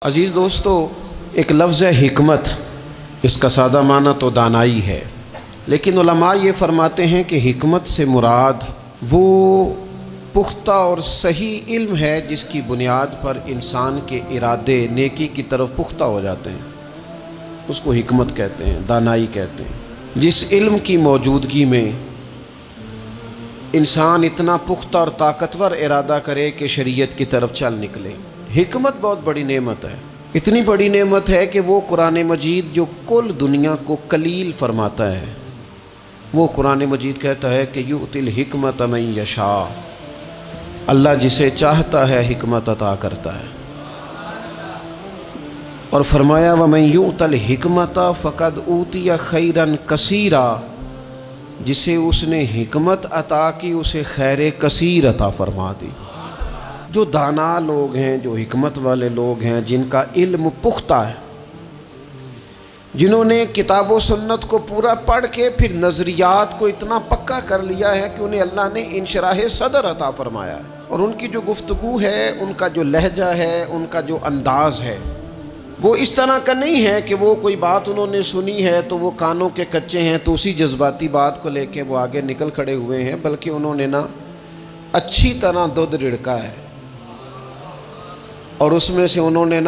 عزیز دوستو، ایک لفظ ہے حکمت، اس کا سادہ معنی تو دانائی ہے، لیکن علماء یہ فرماتے ہیں کہ حکمت سے مراد وہ پختہ اور صحیح علم ہے جس کی بنیاد پر انسان کے ارادے نیکی کی طرف پختہ ہو جاتے ہیں، اس کو حکمت کہتے ہیں، دانائی کہتے ہیں۔ جس علم کی موجودگی میں انسان اتنا پختہ اور طاقتور ارادہ کرے کہ شریعت کی طرف چل نکلے۔ حکمت بہت بڑی نعمت ہے، اتنی بڑی نعمت ہے کہ وہ قرآن مجید جو کل دنیا کو کلیل فرماتا ہے، وہ قرآن مجید کہتا ہے کہ یؤتی الحکمت من یشاء، اللہ جسے چاہتا ہے حکمت عطا کرتا ہے، اور فرمایا ومن یؤت الحکمت فقد اوتی خیرا کثیرا، جسے اس نے حکمت عطا کی اسے خیر کثیر عطا فرما دی۔ جو دانا لوگ ہیں، جو حکمت والے لوگ ہیں، جن کا علم پختہ ہے، جنہوں نے کتاب و سنت کو پورا پڑھ کے پھر نظریات کو اتنا پکا کر لیا ہے کہ انہیں اللہ نے انشراح صدر عطا فرمایا ہے، اور ان کی جو گفتگو ہے، ان کا جو لہجہ ہے، ان کا جو انداز ہے، وہ اس طرح کا نہیں ہے کہ وہ کوئی بات انہوں نے سنی ہے تو وہ کانوں کے کچے ہیں تو اسی جذباتی بات کو لے کے وہ آگے نکل کھڑے ہوئے ہیں، بلکہ انہوں نے اچھی طرح دودھ رڑکا ہے، اور اس میں سے انہوں نے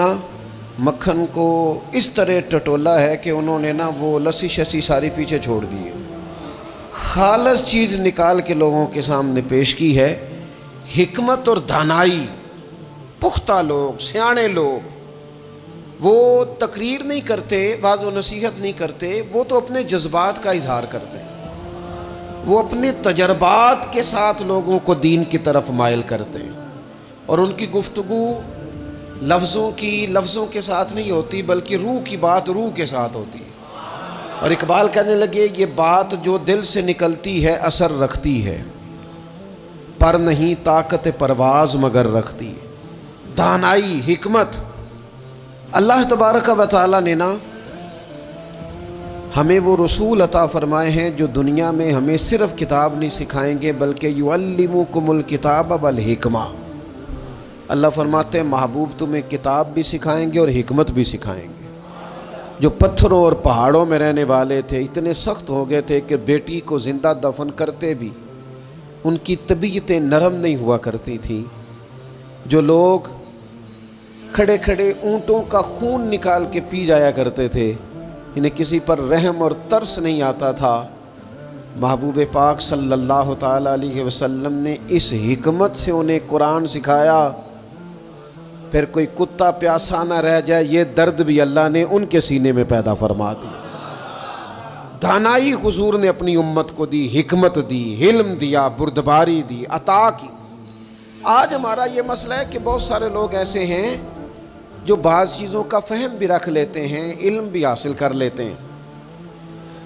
مکھن کو اس طرح ٹٹولا ہے کہ انہوں نے وہ لسی شسی ساری پیچھے چھوڑ دی ہے، خالص چیز نکال کے لوگوں کے سامنے پیش کی ہے۔ حکمت اور دانائی، پختہ لوگ، سیانے لوگ، وہ تقریر نہیں کرتے، واعظ و نصیحت نہیں کرتے، وہ تو اپنے جذبات کا اظہار کرتے ہیں، وہ اپنے تجربات کے ساتھ لوگوں کو دین کی طرف مائل کرتے ہیں، اور ان کی گفتگو لفظوں کے ساتھ نہیں ہوتی، بلکہ روح کی بات روح کے ساتھ ہوتی ہے۔ اور اقبال کہنے لگے یہ بات جو دل سے نکلتی ہے اثر رکھتی ہے، پر نہیں طاقت پرواز مگر رکھتی ہے۔ دانائی، حکمت، اللہ تبارک و تعالیٰ نے ہمیں وہ رسول عطا فرمائے ہیں جو دنیا میں ہمیں صرف کتاب نہیں سکھائیں گے بلکہ یعلمکم الکتاب والحکمہ۔ اللہ فرماتے ہیں محبوب تمہیں کتاب بھی سکھائیں گے اور حکمت بھی سکھائیں گے۔ جو پتھروں اور پہاڑوں میں رہنے والے تھے اتنے سخت ہو گئے تھے کہ بیٹی کو زندہ دفن کرتے بھی ان کی طبیعتیں نرم نہیں ہوا کرتی تھیں، جو لوگ کھڑے کھڑے اونٹوں کا خون نکال کے پی جایا کرتے تھے، انہیں کسی پر رحم اور ترس نہیں آتا تھا، محبوب پاک صلی اللہ تعالیٰ علیہ وسلم نے اس حکمت سے انہیں قرآن سکھایا۔ پھر کوئی کتا پیاسا نہ رہ جائے، یہ درد بھی اللہ نے ان کے سینے میں پیدا فرما دی۔ دانائی حضور نے اپنی امت کو دی، حکمت دی، علم دیا، بردباری دی، عطا کی۔ آج ہمارا یہ مسئلہ ہے کہ بہت سارے لوگ ایسے ہیں جو بعض چیزوں کا فہم بھی رکھ لیتے ہیں، علم بھی حاصل کر لیتے ہیں،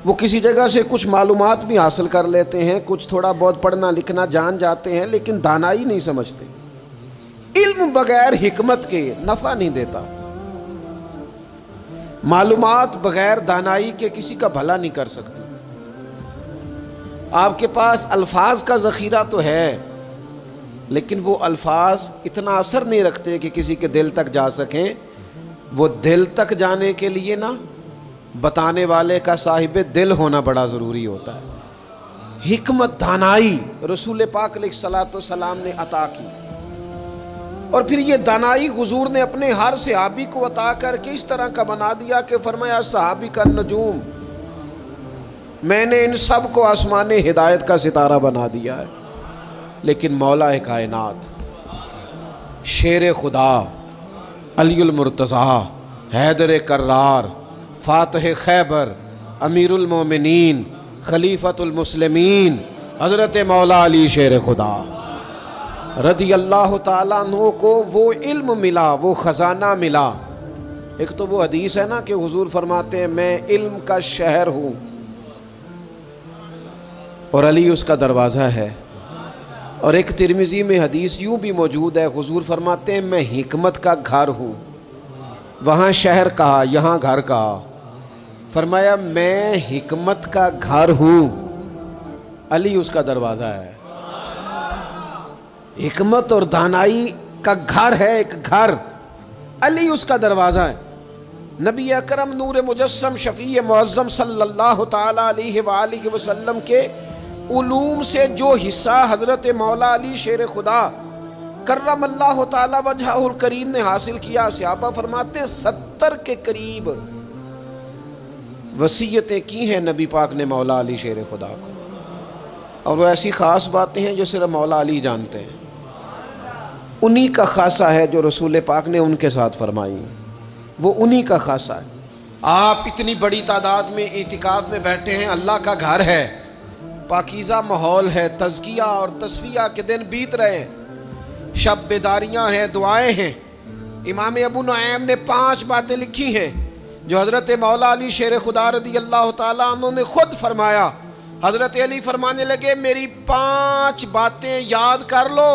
وہ کسی جگہ سے کچھ معلومات بھی حاصل کر لیتے ہیں، کچھ تھوڑا بہت پڑھنا لکھنا جان جاتے ہیں، لیکن دانائی نہیں سمجھتے۔ علم بغیر حکمت کے نفع نہیں دیتا، معلومات بغیر دانائی کے کسی کا بھلا نہیں کر سکتی۔ آپ کے پاس الفاظ کا ذخیرہ تو ہے، لیکن وہ الفاظ اتنا اثر نہیں رکھتے کہ کسی کے دل تک جا سکیں۔ وہ دل تک جانے کے لیے بتانے والے کا صاحب دل ہونا بڑا ضروری ہوتا ہے۔ حکمت، دانائی رسول پاک علیہ الصلوۃ والسلام نے عطا کی، اور پھر یہ دانائی حضور نے اپنے ہر صحابی کو عطا کر کے اس طرح کا بنا دیا کہ فرمایا صحابی کا نجوم، میں نے ان سب کو آسمان ہدایت کا ستارہ بنا دیا ہے، لیکن مولا کائنات، شیر خدا، علی المرتضیٰ، حیدر کرار، فاتح خیبر، امیر المومنین، خلیفۃ المسلمین، حضرت مولا علی شیر خدا رضی اللہ تعالیٰ عنہ کو وہ علم ملا، وہ خزانہ ملا۔ ایک تو وہ حدیث ہے کہ حضور فرماتے ہیں میں علم کا شہر ہوں، اور علی اس کا دروازہ ہے۔ اور ایک ترمذی میں حدیث یوں بھی موجود ہے، حضور فرماتے ہیں میں حکمت کا گھر ہوں، وہاں شہر کہا، یہاں گھر کہا، فرمایا میں حکمت کا گھر ہوں، علی اس کا دروازہ ہے۔ حکمت اور دانائی کا گھر ہے، ایک گھر، علی اس کا دروازہ ہے۔ نبی اکرم نور مجسم شفیع معظم صلی اللہ تعالی علیہ وآلہ وسلم کے علوم سے جو حصہ حضرت مولا علی شیر خدا کرم اللہ تعالی وجہہ الکریم نے حاصل کیا، صحابہ فرماتے ہیں 70 کے قریب وصیتیں کی ہیں نبی پاک نے مولا علی شیر خدا کو، اور وہ ایسی خاص باتیں ہیں جو صرف مولا علی جانتے ہیں۔ انہی کا خاصہ ہے جو رسول پاک نے ان کے ساتھ فرمائی، وہ انہی کا خاصہ ہے۔ آپ اتنی بڑی تعداد میں اعتکاف میں بیٹھے ہیں، اللہ کا گھر ہے، پاکیزہ ماحول ہے، تزکیہ اور تصفیہ کے دن بیت رہے ہیں، شب بیداریاں ہیں، دعائیں ہیں۔ امام ابو نعیم نے 5 باتیں لکھی ہیں جو حضرت مولا علی شیر خدا رضی اللہ تعالیٰ عنہ نے خود فرمایا۔ حضرت علی فرمانے لگے میری 5 باتیں یاد کر لو،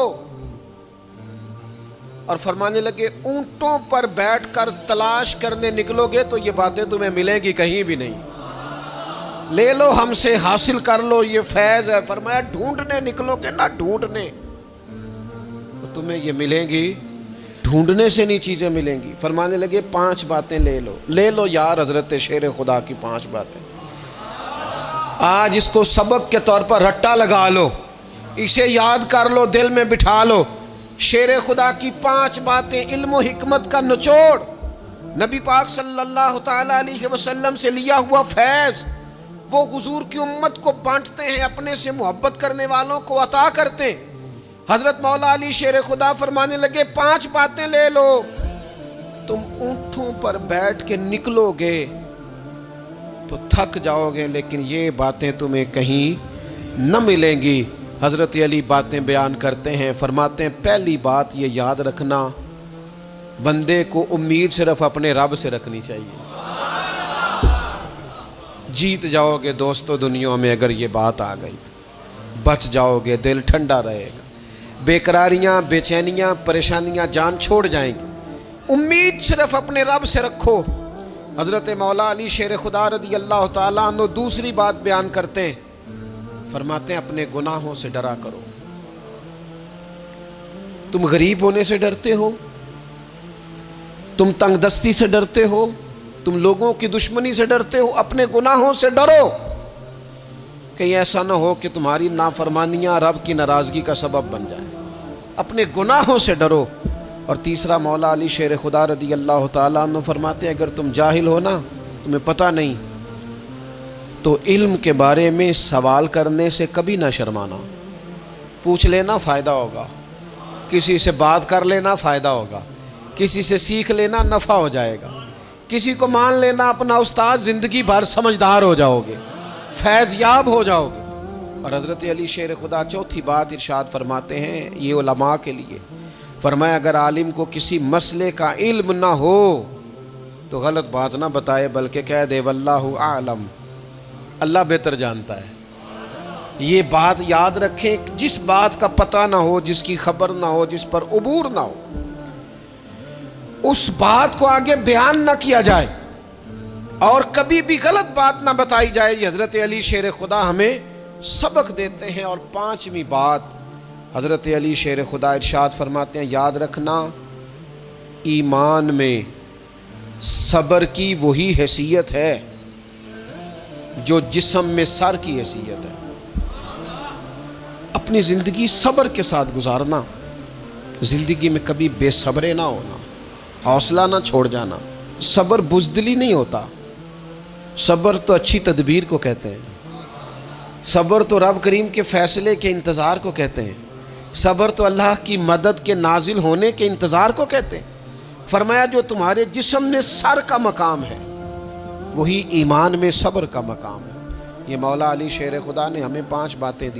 اور فرمانے لگے اونٹوں پر بیٹھ کر تلاش کرنے نکلو گے تو یہ باتیں تمہیں ملیں گی کہیں بھی نہیں، لے لو ہم سے، حاصل کر لو، یہ فیض ہے۔ فرمایا ڈھونڈنے نکلو گے نہ ڈھونڈنے تو تمہیں یہ ملیں گی، ڈھونڈنے سے نہیں چیزیں ملیں گی۔ فرمانے لگے 5 باتیں لے لو یار حضرت شیر خدا کی 5 باتیں، آج اس کو سبق کے طور پر رٹا لگا لو، اسے یاد کر لو، دل میں بٹھا لو۔ شیر خدا کی 5 باتیں علم و حکمت کا نچوڑ، نبی پاک صلی اللہ تعالی علیہ وسلم سے لیا ہوا فیض، وہ حضور کی امت کو بانٹتے ہیں، اپنے سے محبت کرنے والوں کو عطا کرتے ہیں۔ حضرت مولا علی شیر خدا فرمانے لگے 5 باتیں لے لو، تم اونٹوں پر بیٹھ کے نکلو گے تو تھک جاؤ گے، لیکن یہ باتیں تمہیں کہیں نہ ملیں گی۔ حضرت علی باتیں بیان کرتے ہیں، فرماتے ہیں پہلی بات یہ یاد رکھنا، بندے کو امید صرف اپنے رب سے رکھنی چاہیے۔ جیت جاؤ گے دوستو دنیا میں اگر یہ بات آ گئی تو، بچ جاؤ گے، دل ٹھنڈا رہے گا، بے قراریاں، بے چینیاں، پریشانیاں جان چھوڑ جائیں گی۔ امید صرف اپنے رب سے رکھو۔ حضرت مولا علی شیر خدا رضی اللہ تعالیٰ عنہ دوسری بات بیان کرتے ہیں، فرماتے ہیں اپنے گناہوں سے ڈرا کرو۔ تم غریب ہونے سے ڈرتے ہو، تم تنگ دستی سے ڈرتے ہو، تم لوگوں کی دشمنی سے ڈرتے ہو، اپنے گناہوں سے ڈرو، کہیں ایسا نہ ہو کہ تمہاری نافرمانیاں رب کی ناراضگی کا سبب بن جائیں۔ اپنے گناہوں سے ڈرو۔ اور تیسرا مولا علی شیر خدا رضی اللہ تعالیٰ عنہ فرماتے ہیں اگر تم جاہل ہو نا، تمہیں پتہ نہیں، تو علم کے بارے میں سوال کرنے سے کبھی نہ شرمانا، پوچھ لینا فائدہ ہوگا، کسی سے بات کر لینا فائدہ ہوگا، کسی سے سیکھ لینا نفع ہو جائے گا، کسی کو مان لینا اپنا استاد، زندگی بھر سمجھدار ہو جاؤ گے، فیض یاب ہو جاؤ گے۔ اور حضرت علی شیر خدا چوتھی بات ارشاد فرماتے ہیں یہ علماء کے لیے، فرمایا اگر عالم کو کسی مسئلے کا علم نہ ہو تو غلط بات نہ بتائے بلکہ کہہ دے واللہ اعلم، اللہ بہتر جانتا ہے۔ یہ بات یاد رکھیں، جس بات کا پتہ نہ ہو، جس کی خبر نہ ہو، جس پر عبور نہ ہو، اس بات کو آگے بیان نہ کیا جائے اور کبھی بھی غلط بات نہ بتائی جائے۔ یہ حضرت علی شیر خدا ہمیں سبق دیتے ہیں۔ اور 5ویں بات حضرت علی شیر خدا ارشاد فرماتے ہیں یاد رکھنا، ایمان میں صبر کی وہی حیثیت ہے جو جسم میں سر کی حیثیت ہے۔ اپنی زندگی صبر کے ساتھ گزارنا، زندگی میں کبھی بے صبرے نہ ہونا، حوصلہ نہ چھوڑ جانا۔ صبر بزدلی نہیں ہوتا، صبر تو اچھی تدبیر کو کہتے ہیں، صبر تو رب کریم کے فیصلے کے انتظار کو کہتے ہیں، صبر تو اللہ کی مدد کے نازل ہونے کے انتظار کو کہتے ہیں۔ فرمایا جو تمہارے جسم میں سر کا مقام ہے وہی ایمان میں صبر کا مقام ہے۔ یہ مولا علی شیر خدا نے ہمیں 5 باتیں دی۔